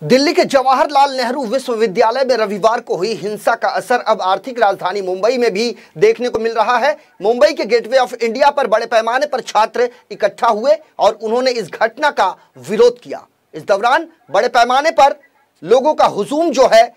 दिल्ली के जवाहरलाल नेहरू विश्वविद्यालय में रविवार को हुई हिंसा का असर अब आर्थिक राजधानी मुंबई में भी देखने को मिल रहा है। मुंबई के गेटवे ऑफ इंडिया पर बड़े पैमाने पर छात्र इकट्ठा हुए और उन्होंने इस घटना का विरोध किया। इस दौरान बड़े पैमाने पर लोगों का हुजूम जो है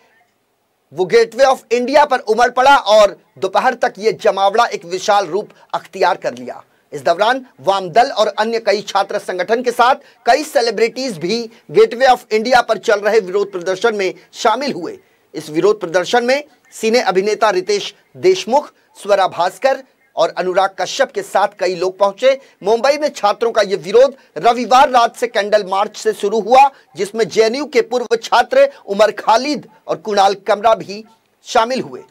वो गेटवे ऑफ इंडिया पर उमड़ पड़ा और दोपहर तक ये जमावड़ा एक विशाल रूप अख्तियार कर लिया। इस दौरान वाम दल और अन्य कई छात्र संगठन के साथ कई सेलिब्रिटीज भी गेटवे ऑफ इंडिया पर चल रहे विरोध प्रदर्शन में शामिल हुए। इस विरोध प्रदर्शन में सिने अभिनेता रितेश देशमुख, स्वरा भास्कर और अनुराग कश्यप के साथ कई लोग पहुंचे। मुंबई में छात्रों का यह विरोध रविवार रात से कैंडल मार्च से शुरू हुआ, जिसमें जेएनयू के पूर्व छात्र उमर खालिद और कुणाल कमरा भी शामिल हुए।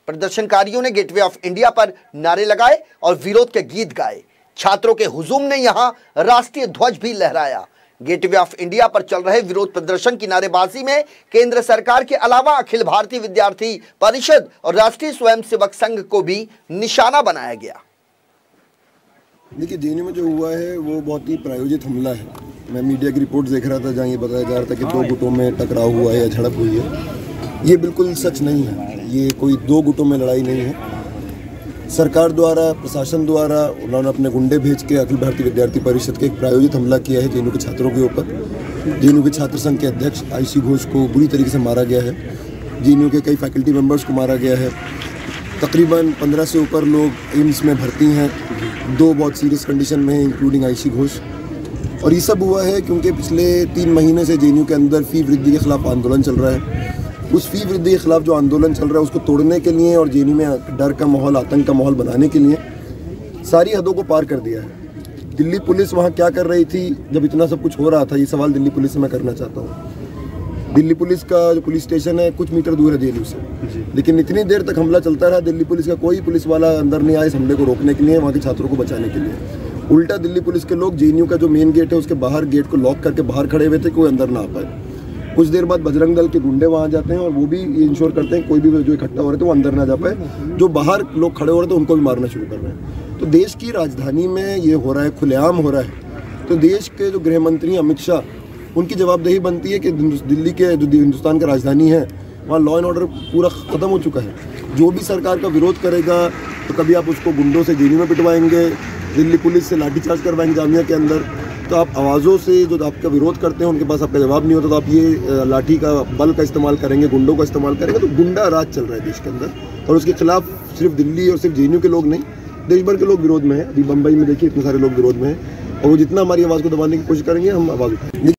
प्रदर्शनकारियों ने गेटवे ऑफ इंडिया पर नारे लगाए और विरोध के गीत गाए। छात्रों के हुजूम ने यहां राष्ट्रीय ध्वज भी लहराया। गेटवे ऑफ इंडिया पर चल रहे विरोध प्रदर्शन की नारेबाजी में केंद्र सरकार के अलावा अखिल भारतीय विद्यार्थी परिषद और राष्ट्रीय स्वयंसेवक संघ को भी निशाना बनाया गया। देखिए, जेएनयू में जो हुआ है वो बहुत ही प्रायोजित हमला है। मैं मीडिया की रिपोर्ट देख रहा था जहाँ ये बताया जा रहा था कि दो गुटों में टकराव हुआ है या झड़प हुई है। ये बिल्कुल सच नहीं है। ये कोई दो गुटों में लड़ाई नहीं है। सरकार द्वारा, प्रशासन द्वारा उन्होंने अपने गुंडे भेज के अखिल भारतीय विद्यार्थी परिषद के एक प्रायोजित हमला किया है जेएनयू के छात्रों के ऊपर। जेएनयू के छात्र संघ के अध्यक्ष आईसी घोष को बुरी तरीके से मारा गया है। जेएनयू के कई फैकल्टी मेंबर्स को मारा गया है। तकरीबन 15 से ऊपर लोग एम्स में भर्ती हैं, 2 बहुत सीरियस कंडीशन में हैं, इंक्लूडिंग आईसी घोष। और ये सब हुआ है क्योंकि पिछले 3 महीने से जेएनयू के अंदर फी वृद्धि के खिलाफ आंदोलन चल रहा है। उस फी वृद्धि के खिलाफ जो आंदोलन चल रहा है उसको तोड़ने के लिए और जेएनयू में डर का माहौल, आतंक का माहौल बनाने के लिए सारी हदों को पार कर दिया है। दिल्ली पुलिस वहाँ क्या कर रही थी जब इतना सब कुछ हो रहा था, ये सवाल दिल्ली पुलिस से मैं करना चाहता हूँ। दिल्ली पुलिस का जो पुलिस स्टेशन है कुछ मीटर दूर है जेएनयू से, लेकिन इतनी देर तक हमला चलता रहा। दिल्ली पुलिस का कोई पुलिस वाला अंदर नहीं आया इस हमले को रोकने के लिए, वहाँ के छात्रों को बचाने के लिए। उल्टा दिल्ली पुलिस के लोग जेएनयू का जो मेन गेट है उसके बाहर गेट को लॉक करके बाहर खड़े हुए थे, कोई अंदर ना आ पाए। कुछ देर बाद बजरंग दल के गुंडे वहाँ जाते हैं और वो भी ये इंश्योर करते हैं कोई भी जो इकट्ठा हो रहे थे वो अंदर ना जा पाए। जो बाहर लोग खड़े हो रहे थे उनको भी मारना शुरू कर रहे हैं। तो देश की राजधानी में ये हो रहा है, खुलेआम हो रहा है। तो देश के जो गृह मंत्री अमित शाह, उनकी जवाबदेही बनती है कि दिल्ली के जो हिंदुस्तान का राजधानी है वहाँ लॉ एंड ऑर्डर पूरा ख़त्म हो चुका है। जो भी सरकार का विरोध करेगा तो कभी आप उसको गुंडों से जेएनयू में पिटवाएंगे, दिल्ली पुलिस से लाठीचार्ज करवाएंगे जामिया के अंदर। तो आप आवाज़ों से जो आपका विरोध करते हैं उनके पास आपका जवाब नहीं होता, तो आप ये लाठी का बल का इस्तेमाल करेंगे, गुंडों का इस्तेमाल करेंगे। तो गुंडा राज चल रहा है देश के अंदर और उसके खिलाफ सिर्फ दिल्ली और सिर्फ जेएनयू के लोग नहीं, देश भर के लोग विरोध में हैं। अभी बम्बई में देखिए इतने सारे लोग विरोध में हैं और वो जितना हमारी आवाज़ को दबाने की कोशिश करेंगे हम आवाज़ उठाएंगे।